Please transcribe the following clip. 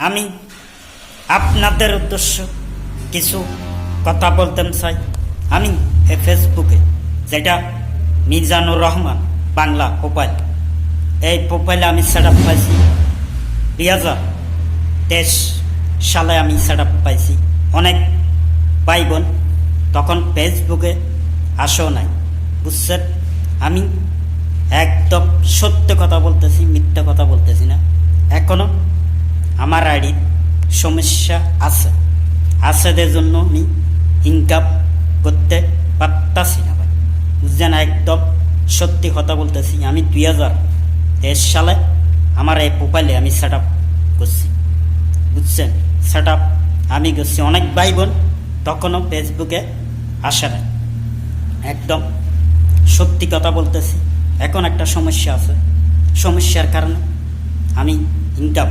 আমি আপনাদের উদ্দেশ্য কিছু কথা বলতে চাই। আমি ফেসবুকে যেটা মিজানুর রহমান বাংলা প্রোফাইল, এই প্রোফাইলে আমি সেট আপ পাইছি 2023 সালে আমি সেট আপ পাইছি। অনেক ভাই বোন তখন ফেসবুকে আসেও নাই, বুঝছেন? আমি একদম সত্য কথা বলতেছি, মিথ্যা কথা বলতেছি না। এখনো আমার আইডির সমস্যা আছে জন্য আমি ইনকাম করতে পারতাছি না ভাই, বুঝছেন? একদম সত্যি কথা বলতেছি। আমি 2023 সালে আমার এই প্রোফাইলে আমি সেট আপ করছি, বুঝছেন? সেট আপ আমি করছি। অনেক ভাই বোন তখনও ফেসবুকে আসে না। একদম সত্যি কথা বলতেছি। এখন একটা সমস্যা আছে, সমস্যার কারণে আমি ইনকাম